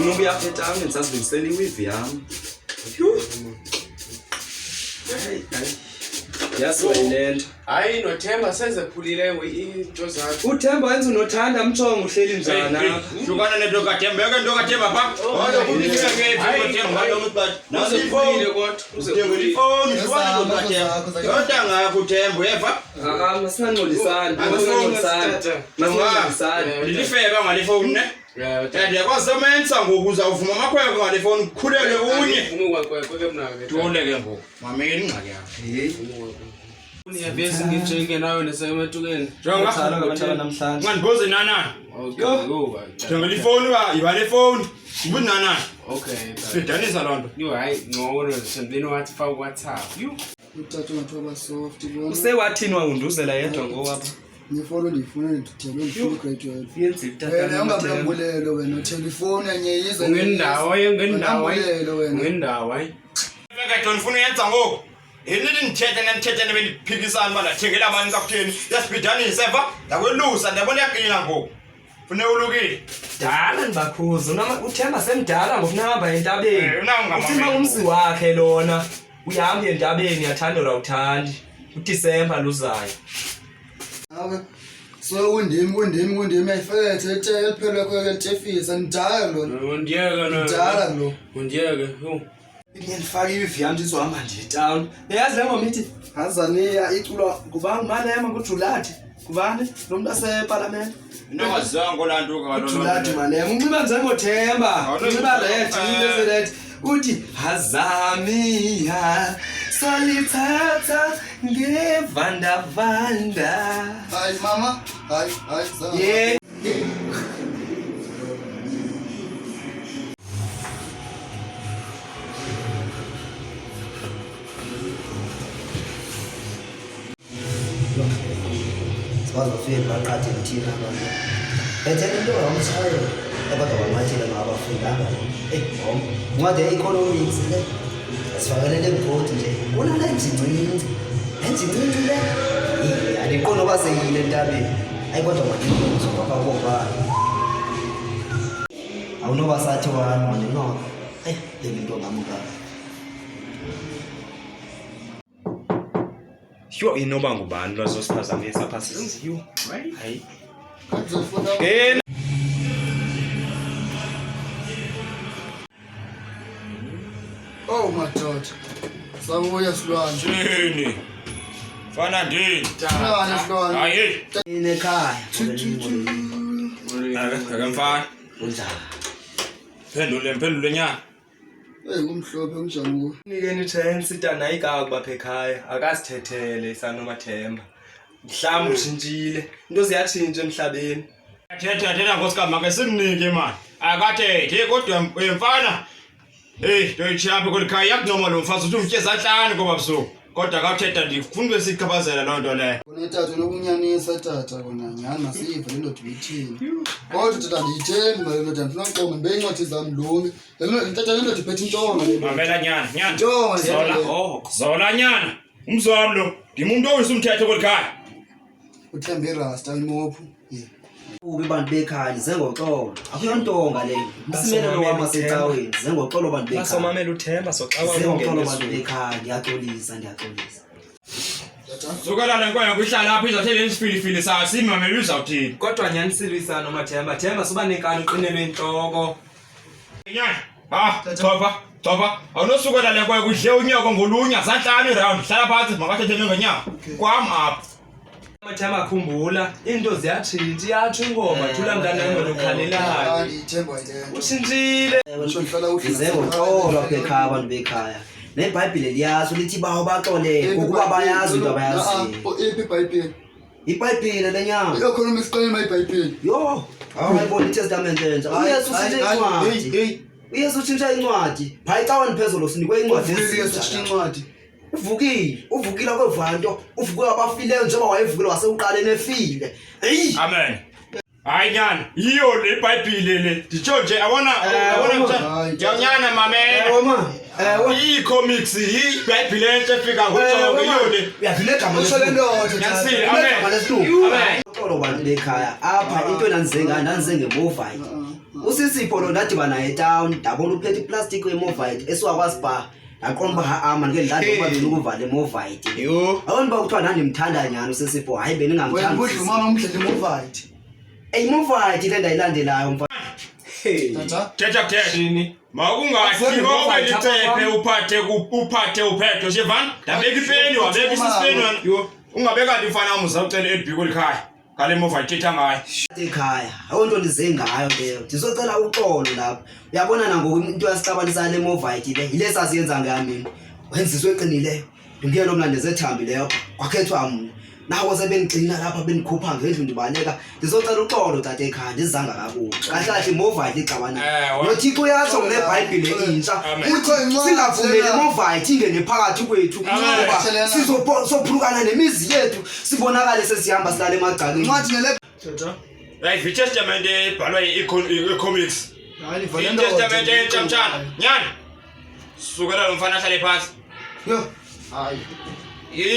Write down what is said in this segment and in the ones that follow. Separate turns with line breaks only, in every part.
ngifuna ukuya eTown ngisazilungisela iwivi yami. Yaswelenda.
Hayi noThemba sezephulile into zakho.
uThemba wenza unothanda mthongo uhleli njani apha.
Hlukana nento kaThemba yeke nto kaThemba pha. Kodwa kubikile ke uThemba ngalo but
Uzephulile kodwa uzephulile.
Ifoni hlukana nento kaThemba. Yonke ngakho uThemba uyeva?
Masingangcolisani. Masingangcolisani.
Lilifeba ngalifoni ne? Ndiyakwazisemenza ngoku uzawuvuma amakhwenkwe ngalifoni ukhulele unye.
Vuma kwakweke mna ke.
Tule ke ngoku. Mamela ingxaki yakho.
Niyabese ngijenge nayo nesemetukeni.
Jonga
Ngithala namhlanje.
Ungandibuzi nanani.
Yo.
Jonga ifoni ba yiba ifoni. Ubuthi nanani.
Okay.
Sidanisa loo nto.
Yo hayi ngono sendini wathi fa WhatsApp. Yo.
Uthatha ungathoba soft bona.
Usewathini wawunduzela yedwa ngowapha.
Ngifolo ndifuna ndithele ngifuna graduate.
Yenza
Wena
itatana.
ungabulelo wena telefone yenyeyize.
Ngendawo
Ngendawo.
Ngeke ndifuna uyenza ngoku. Yini ndithethe nebeliphikisana bana thengela abantu kakutheni. Yasibidanisa eva. Ndakwelusa ndabona yaqina ngoku. Fune ulukile.
Dala ndibakhuza uThemba semdala ngokunahamba entabeni. Uthima umzi wakhe lona. Uyahamba entabeni yathanda rawuthandi. uDisemba luzayo.
Awe. So undimi ayifethe ethe liphela kweke ntefisa ndala lona.
Undiyeka no.
Ndala lo.
Undiyeka. Yo.
Ngiyifaka iwivi yami ndizohamba nje eTown. Yazi lema mithi Hazania iculwa ngubani Malema kuJulathi. Kubani lo muntu aseParliament.
Ndingazange olantuka ngalona.
uJulathi Malema unxiba njengoThemba. Unxiba red, into red. Uthi Hazamia solithatha ngevanda vanda.
Hayi mama. Hayi za.
Yeah.
Bazofika baqathe ngithina abantu. Bethe into yomshayo kodwa bamathile ngabafundanga. Hom. Ngade economics le. Asifakele lebhodi nje. Una la njincinci. Njincinci le. Aliqono baseyile entabeni. Ayi kodwa manje ngizobapha kokubani. Awunoba sathi wani manje no. Into ngamuka.
Sho inoba ngubani lozosiphazamisa pha siziyo. Hayi.
Ngizofuna. Oh madoda. Sabuya silwane.
Yini? Fana ndini.
Silwane silwane.
Hayi.
Inekhaya.
Akamfana.
Unjani?
Phendule nyana.
Ngumhlophe ngijamuko.
Nikeni chance itana igaka kubapha ekhaya akasithethele isanomathemba. Mhlawumbe ushintshile into ziyatshintsha emhlabeni.
Thetha nkosikazi make simnike man. Akathethe kodwa uyemfana. Ndoyichaphe kolikhaya yakunoma lo mfazi uthi umtye zahlanu ngoba busuku. Kodwa akathetha ndifuna besiqhabazela loo nto leyo.
Kona tata nokunyanisa tata kona nyana sive lento dibithini. Kodwa tata ndiyithembi malelo tata ndifuna uqonga ngibeyincwadi zami lonke. Lento tata lento diphethe intonga le.
Mamela nyana.
Ntonga
Zola. Zola nyana. Umzwami lo. Ndimuntu owisa umthetho kolikhaya.
Uthembe irasta imophu.
Ubi bantu bekhaya zengoxolo. Akuyontonga le. Isimelo lo wamasecaweni zengoxolo bantu bekhaya.
Masomamela uThemba soxawa
Zengoxolo bantu bekhaya ngiyaxolisa.
Sukela lenkoya kuhlala apha izathele isifilifili sayo simamela uzawuthini.
Kodwa nyanisile isanomathemba. Themba suba nekani uqinelwe inhloko.
Nyana. Chopa. Awunosukela lenkoya kudle unyoko ngolunya zahlanu round. Hlala phansi makathethe ngenyama. Kwam apha.
Amathemba akhumbula into ziyatshintsha iyatsho ingoma thula mntanami lokhalelayo.
Ndiyithemba yile.
Ushintshile.
Zengoxolo bekhaya abantu bekhaya. NeBhayibheli liyazi lithi bawo baxolele ukuba bayazi into abayaziyo.
Iphi iBhayibheli?
iBhayibheli lenyama.
Economics xela iBhayibheli.
Yo, awayibona iTestament entsha. Uyesu ushintsha incwadi. Uyesu ushintsha incwadi. Phayicawani phezulu sinikwe incwadi
Uyesu incwadi.
Uvukile kwevanto, uvuke abafileyo njengoba wayevukile waseuqaleni efile. Hey!
Amen. Hayi nyana, yiyo le iBhayibheli le. Nditsho nje abona nyana mamela. I-comics iBhayibheli entsha efika ngoJobe yiyo le.
Uyavile igama
lesonto.
Nyanisile, amen.
Uxolo bantu bekhaya. Apha into enanzenga ngemuva. usisipho lo ndadibana naye etown ndabona uphethe iplastic wemovite esiwakwazi bar yaqomba ama ngeke ndadla ukuba benokuvala emovite
yo
awona ba kuthiwa ndandimthanda nyani usisipho hayi beningamthanda
wena mama umdlele movite
eyimovite le ndayilandelayo mfana
tata
thetha shini makungathi ngoba licephe uphathe uphetho shevana ndabeka ipeni wabeka isipeni yo ungabeka ndifana umuza ucela elibhiko likhaya ngale mova ithetha ngayo
ekhaya awonto ndize ngayo leyo ndizocela uxolo lapha uyabona nangoku into yasixabanisa le movite le yile sasiyenza ngami wenziswe eqinileyo ndingiye lo mlande zethambileyo kwakhethwa mina nawo sebengigcina lapha benikhupha ngendlu ndibaleka ndizocela uxolo tata ekhaya ndizanga kakuhle kahle movite ixabana nothixo uyatsho ngale bhayibhile entsha uthi singavumeli movite ingene phakathi kwethu ngoba sizophulukana nemizi yethu sibonakale sesihamba silale emagcakeni
incwadi nele
right the testament ebhalwe i-comics
hayi
i-testament echamchana nyani sukela lo mfana ahlale phansi
yo hayi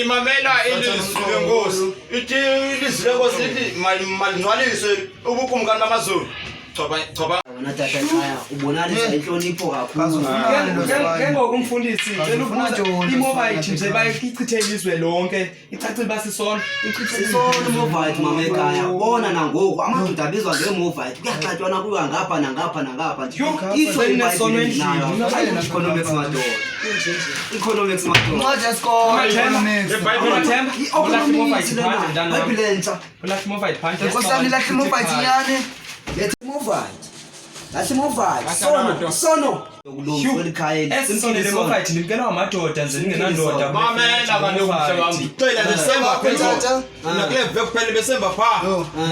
imamela ilizwi lenkosi ithi ilizwi lenkosi lithi malingcwaliswe ubukumkani bamazulu choba
wona tata ekhaya ubonalisa inhlonipho kakhulu
Njengoku umfundisi cela ukubuza imovite nje bayichithe ilizwe lonke icacile basisona
sisona movite mama ekhaya bona nangoku amadoda abizwa ngemovite kuyaxatshwana kuya ngapha nangapha isho economics madoda economics madoda
incwadi yesikole
bhayibhile entsha
ulahle movite phansi
nkosana ilahle movite iyane
lethe movite lahle movite sono yokulungiswa ekhaya
esisonele movite nimkela amadoda nje ningenandoda
mamela kaloku mhlabami cela December phela nakule veke kuphela besemba pha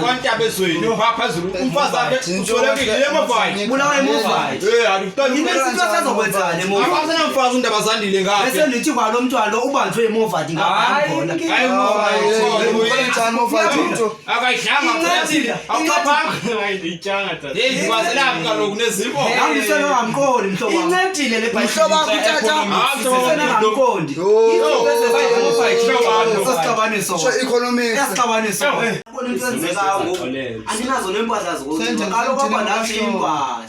kwantaba ezweni pha phezulu umfazi akhe usolekile lemovite
bulawa emovite
akuqali
sazokwenzana emovite
afana mfazi indaba zandile ngapi
bese nithi kwalo mntwana ubanjwe emovite ngapha khona
akayidlanga phela awuchapha ayiditshanga tata hey kwazelapha kaloku nezipho
ngiselo ngamqoli mhlobo
incedile le
mhlobo wakho tata
sisena ngamqondi
economics
ubona into enzekayo ngoku andinazo nempahla zokuthi kaloku apha nathi impahla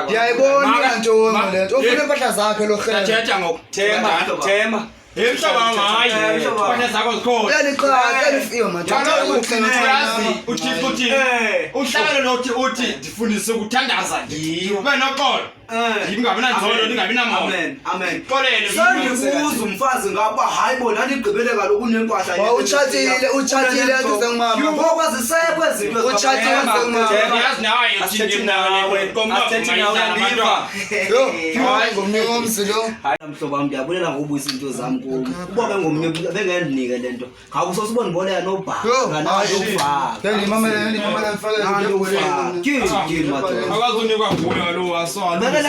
ndiyayibona ntoni le nto ufuna impahla zakhe lo rhele
thetha ngokuthemba emhlaba ngayi kwathe zakho zikhona
uyaliqala elifiyo madoda
uthi uhlakalo nothi uthi ndifundise ukuthandaza ube noxolo ngingabi nanzolo ningabi namoya
amen
xolele
sendibuza umfazi ngapha hayi bona ndigqibele kaloku unempahla
utshatile ngizengimama
ngokwazisekho ezinto
utshatile
yazi nawe uthini nawe
Athethi nawe uyandiva.
hayi ngomnye womzi lo
hayi mhlobo wami ndiyabulela ngobuyisa into zami kum uba bengomnye bengendinike lento ngawusosibona iboleya nobhaka
akazunikwa kuyo kaloku asona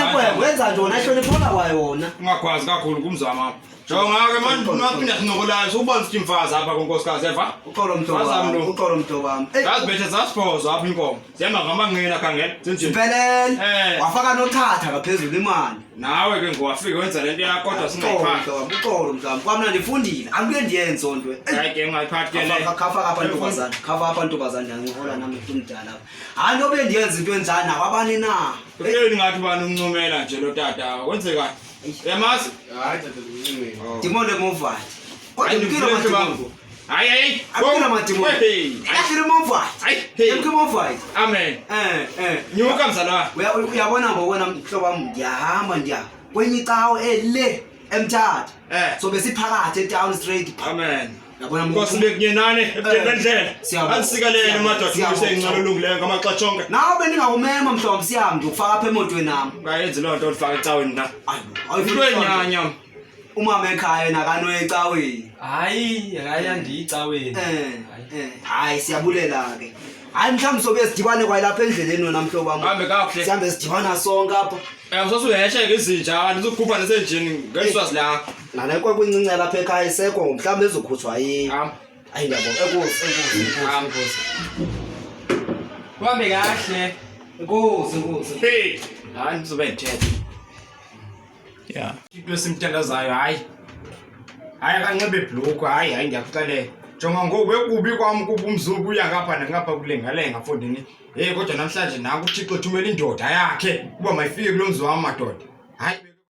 wenza ntona ahloniphola kwayona
ungakwazi kakhulu kumzama jonga-ke manje sinokolayo sobona sithi mfazi apha konkosikazi eva
uxolo mhlobo wami
zazibethe zasiphozo apha inkomo zihamba ngamanqina khangela
siphelele wafaka nothatha ngaphezulu imali
nawe ke ngowafika wenza lento yakho kodwa singayiphathi
uxolo mhlawumbi kwamna ndifundile angike ndiyenze onto
hayi ke ungayiphathi ke le
khafa apha ntombazane ndiyancokola nami mdala hayi nto bendiyenza into enjani nakwabani na
eyi ngathi ubani umncumela nje lo tata kwenzekani uyamazi
Dimone movite.
Hayi
Akuna madimoni. Akuna movite. Akuna movite.
Amen. Nyuka mzala.
Uyabona ngokona mhlobo wami ndiyahamba ndiya kwenye icawo ele eMthatha. So besiphakathi eTown Street.
Amen.
Yabona
Nkosi bekunyenane ebudendlela. Anisikalele madoda usengincalulungileyo ngamaxa onke.
Nawe beningawumema mhlobo wami siyami ndikufaka apha emotweni nami.
Ngayenzi lonto olifaka ecaweni na.
Ayifuyenya. Umama ekhaya nakano ecaweni.
Hayi andiyicaweni.
Hayi siyabulela ke. Hayi mhlawumbe sobe sidibane kwayilapha endleleni wena mhlobo wami.
Hambe kakuhle.
Sihambe sidibana sonke apha.
Usosuyehla ngezinja abantu uzokhupha nasenjini ngeswazi la.
Nale kwakwincincela lapha ekhaya isekho mhlawumbe ezokhutshwa yini. Hayi ngiyabona enkosi.
Kuhambe kahle.
Enkosi.
Hey, hayi nizobe ngithethe. Yeah. Into esimthandazayo hayi. Hayi akanxibe ibhlukwe hayi ngiyakuxelela. jonga ngoku bekubi kwam kuba umzuku uya ngapha nangapha kulengalenga mfondini. Kodwa namhlanje nanku uThixo ethumela indoda yakhe kuba mayifike kulo mzi wam madoda. Hayi